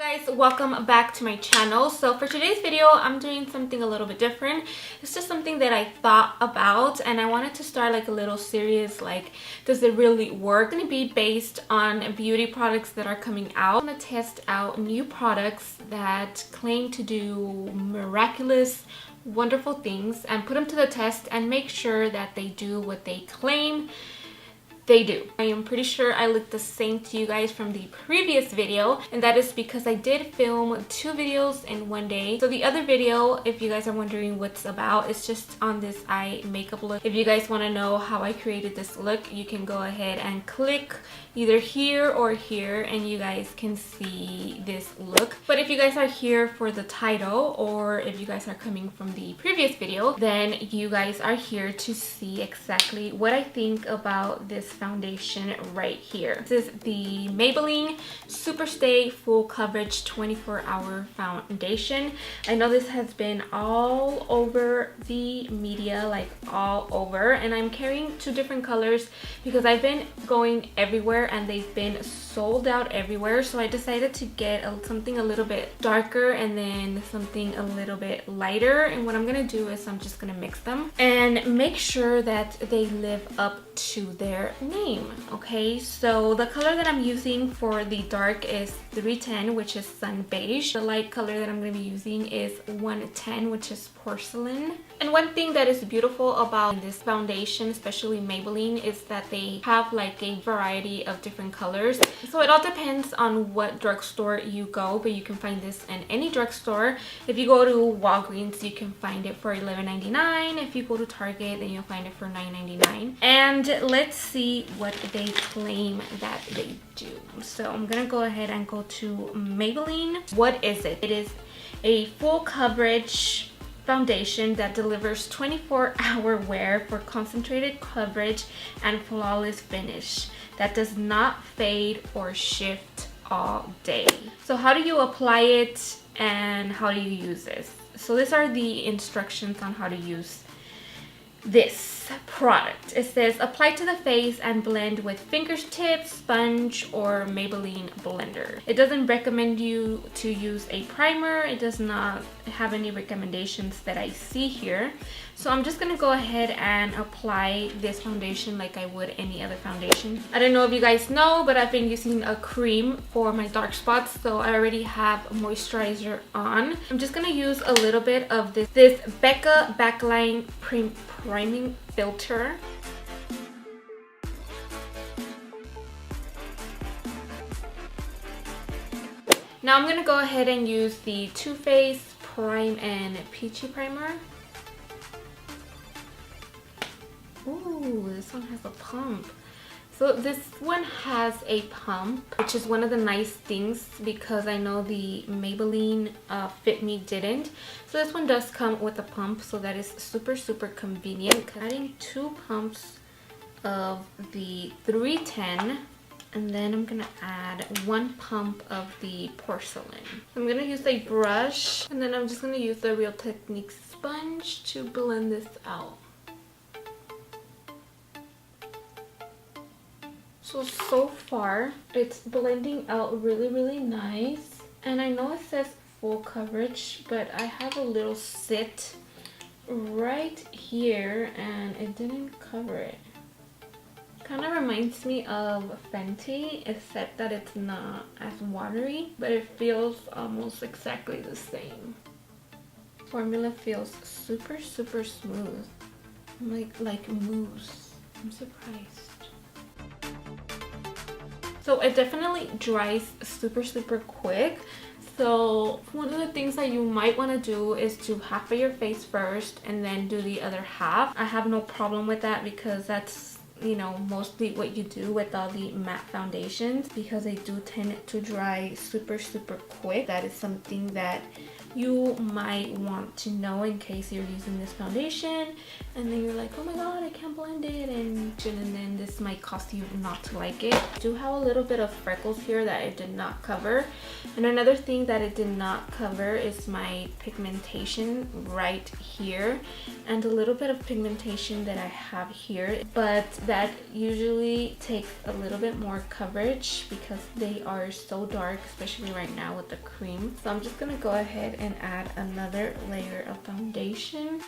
Guys, welcome back to my channel. So for today's video, I'm doing something a little bit different. It's just something that I thought about and I wanted to start like a little series like, does it really work? It's going to be based on beauty products that are coming out. I'm going to test out new products that claim to do miraculous, wonderful things and put them to the test and make sure that they do what they claim they do. I am pretty sure I look the same to you guys from the previous video, and that is because I did film 2 videos in one day. So the other video, if you guys are wondering what's about, it's just on this eye makeup look. If you guys want to know how I created this look, you can go ahead and click either here or here and you guys can see this look. But if you guys are here for the title, or if you guys are coming from the previous video, then you guys are here to see exactly what I think about this foundation right here. This is the Maybelline Superstay Full Coverage 24-Hour Foundation. I know this has been all over the media, like all over, and I'm carrying 2 different colors because I've been going everywhere and they've been sold out everywhere. So I decided to get something a little bit darker and then something a little bit lighter, and what I'm gonna do is I'm just gonna mix them and make sure that they live up to their name. Okay, so the color that I'm using for the dark is 310, which is sun beige. The light color that I'm going to be using is 110, which is porcelain. And one thing that is beautiful about this foundation, especially Maybelline, is that they have like a variety of different colors. So it all depends on what drugstore you go, but you can find this in any drugstore. If you go to Walgreens, you can find it for $11.99. If you go to Target, then you'll find it for $9.99. And let's see what they claim that they do. So I'm gonna go ahead and go to Maybelline. What is it? It is a full coverage foundation that delivers 24-hour wear for concentrated coverage and flawless finish that does not fade or shift all day. So how do you apply it and how do you use this? So these are the instructions on how to use this product. It says apply to the face and blend with fingertips, sponge, or Maybelline blender. It doesn't recommend you to use a primer. It does not have any recommendations that I see here. So I'm just gonna go ahead and apply this foundation like I would any other foundation. I don't know if you guys know, but I've been using a cream for my dark spots, so I already have moisturizer on. I'm just gonna use a little bit of this Becca Backline Priming Filter. Now I'm gonna go ahead and use the Too Faced Prime and Peachy Primer. Ooh, this one has a pump. So this one has a pump, which is one of the nice things because I know the Maybelline Fit Me didn't. So this one does come with a pump, so that is super convenient. Adding 2 pumps of the 310, and then I'm gonna add 1 pump of the porcelain. I'm gonna use a brush, and then I'm just gonna use the Real Techniques sponge to blend this out. So far it's blending out really nice, and I know it says full coverage, but I have a little sit right here and it didn't cover it. Kind of reminds me of Fenty, except that it's not as watery, but it feels almost exactly the same. Formula feels super smooth, like mousse. I'm surprised. So it definitely dries super quick. So one of the things that you might want to do is do half of your face first and then do the other half. I have no problem with that because that's, you know, mostly what you do with all the matte foundations, because they do tend to dry super quick. That is something that you might want to know in case you're using this foundation and then you're like, oh my god, I can't blend it, and then this might cause you not to like it. I do have a little bit of freckles here that it did not cover, and another thing that it did not cover is my pigmentation right here and a little bit of pigmentation that I have here, but that usually takes a little bit more coverage because they are so dark, especially right now with the cream. So I'm just gonna go ahead and add another layer of foundation.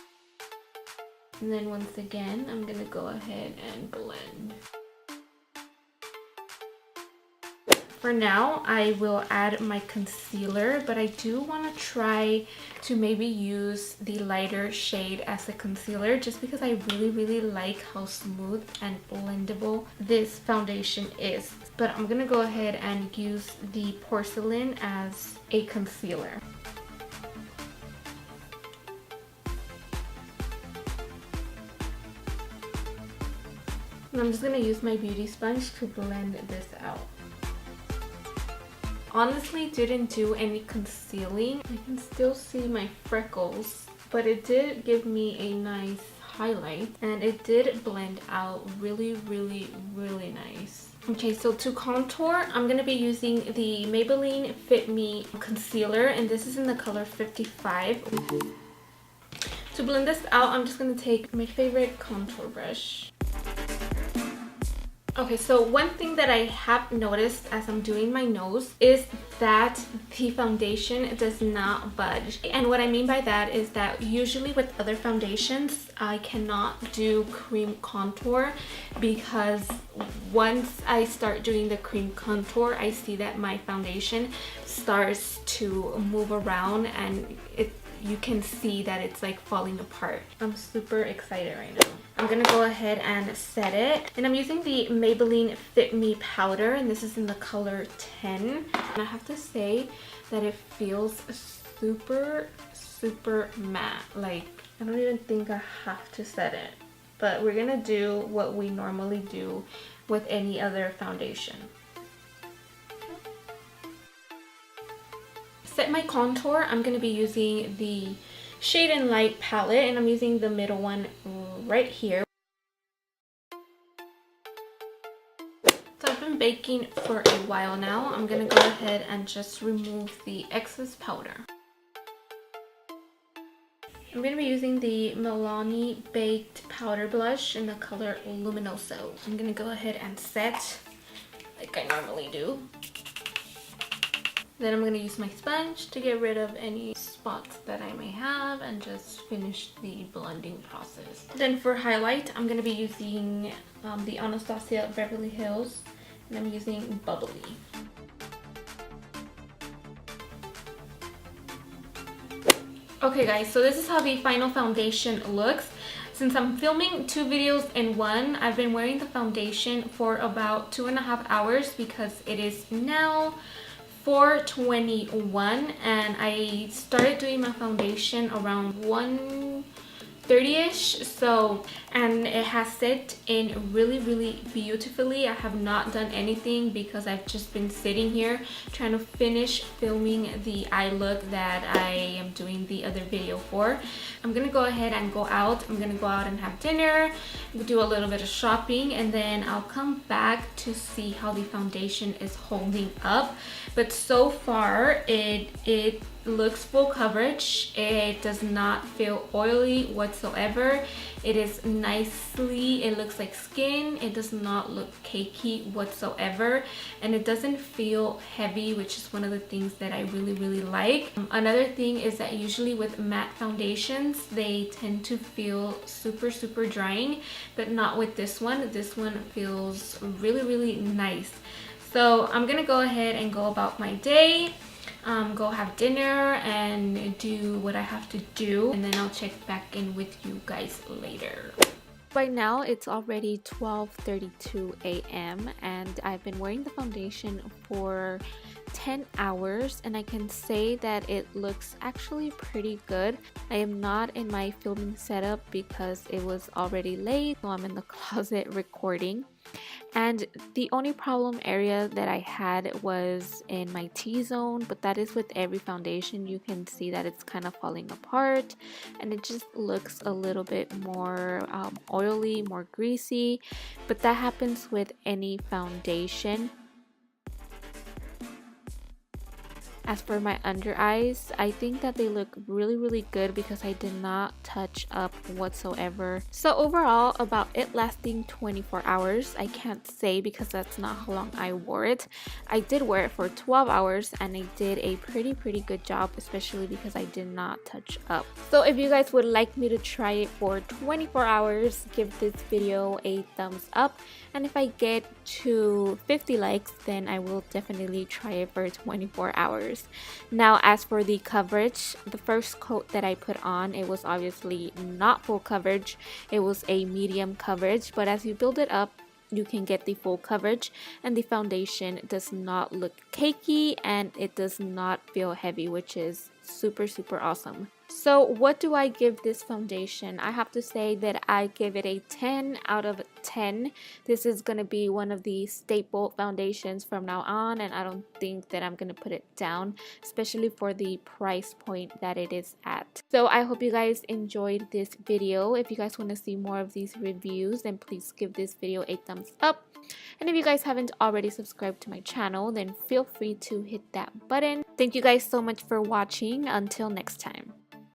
And then once again, I'm gonna go ahead and blend. For now, I will add my concealer, but I do want to try to maybe use the lighter shade as a concealer just because I really like how smooth and blendable this foundation is. But I'm going to go ahead and use the porcelain as a concealer. And I'm just going to use my beauty sponge to blend this out. Honestly, didn't do any concealing. I can still see my freckles, but it did give me a nice highlight and it did blend out really nice. Okay, so to contour, I'm going to be using the Maybelline Fit Me concealer, and this is in the color 55. To blend this out, I'm just going to take my favorite contour brush. Okay, so one thing that I have noticed as I'm doing my nose is that the foundation does not budge. And what I mean by that is that usually with other foundations, I cannot do cream contour because once I start doing the cream contour, I see that my foundation starts to move around and you can see that it's like falling apart. I'm super excited right now. I'm gonna go ahead and set it, and I'm using the Maybelline Fit Me powder, and this is in the color 10. And I have to say that it feels super matte. Like, I don't even think I have to set it, but we're gonna do what we normally do with any other foundation. Set my contour, I'm going to be using the Shade and Light palette, and I'm using the middle one right here. So I've been baking for a while now. I'm going to go ahead and just remove the excess powder. I'm going to be using the Milani Baked Powder Blush in the color Luminoso. I'm going to go ahead and set like I normally do. Then I'm going to use my sponge to get rid of any spots that I may have and just finish the blending process. Then for highlight, I'm going to be using the Anastasia Beverly Hills, and I'm using Bubbly. Okay guys, so this is how the final foundation looks. Since I'm filming 2 videos in one, I've been wearing the foundation for about 2.5 hours because it is now 4:21 and I started doing my foundation around 1:30ish. So, and it has set in really beautifully. I have not done anything because I've just been sitting here trying to finish filming the eye look that I am doing the other video for. I'm gonna go ahead and go out. I'm gonna go out and have dinner, do a little bit of shopping, and then I'll come back to see how the foundation is holding up. But so far it looks full coverage. It does not feel oily whatsoever. It is nicely, it looks like skin. It does not look cakey whatsoever, and it doesn't feel heavy, which is one of the things that I really like. Another thing is that usually with matte foundations, they tend to feel super drying, but not with this one. This one feels really nice. So I'm gonna go ahead and go about my day, go have dinner and do what I have to do, and then I'll check back in with you guys later. Right now it's already 12:32 a.m. and I've been wearing the foundation for 10 hours and I can say that it looks actually pretty good. I am not in my filming setup because it was already late, so I'm in the closet recording. And the only problem area that I had was in my T-zone, but that is with every foundation. You can see that it's kind of falling apart and it just looks a little bit more oily, more greasy, but that happens with any foundation. As for my under eyes, I think that they look really good because I did not touch up whatsoever. So overall, about it lasting 24 hours, I can't say because that's not how long I wore it. I did wear it for 12 hours and I did a pretty good job, especially because I did not touch up. So if you guys would like me to try it for 24 hours, give this video a thumbs up, and if I get to 50 likes, then I will definitely try it for 24 hours. Now, as for the coverage, the first coat that I put on, it was obviously not full coverage. It was a medium coverage, but as you build it up, you can get the full coverage, and the foundation does not look cakey and it does not feel heavy, which is super awesome. So what do I give this foundation? I have to say that I give it a 10 out of 10. This is going to be one of the staple foundations from now on, and I don't think that I'm going to put it down, especially for the price point that it is at. So I hope you guys enjoyed this video. If you guys want to see more of these reviews, then please give this video a thumbs up. And if you guys haven't already subscribed to my channel, then feel free to hit that button. Thank you guys so much for watching. Until next time.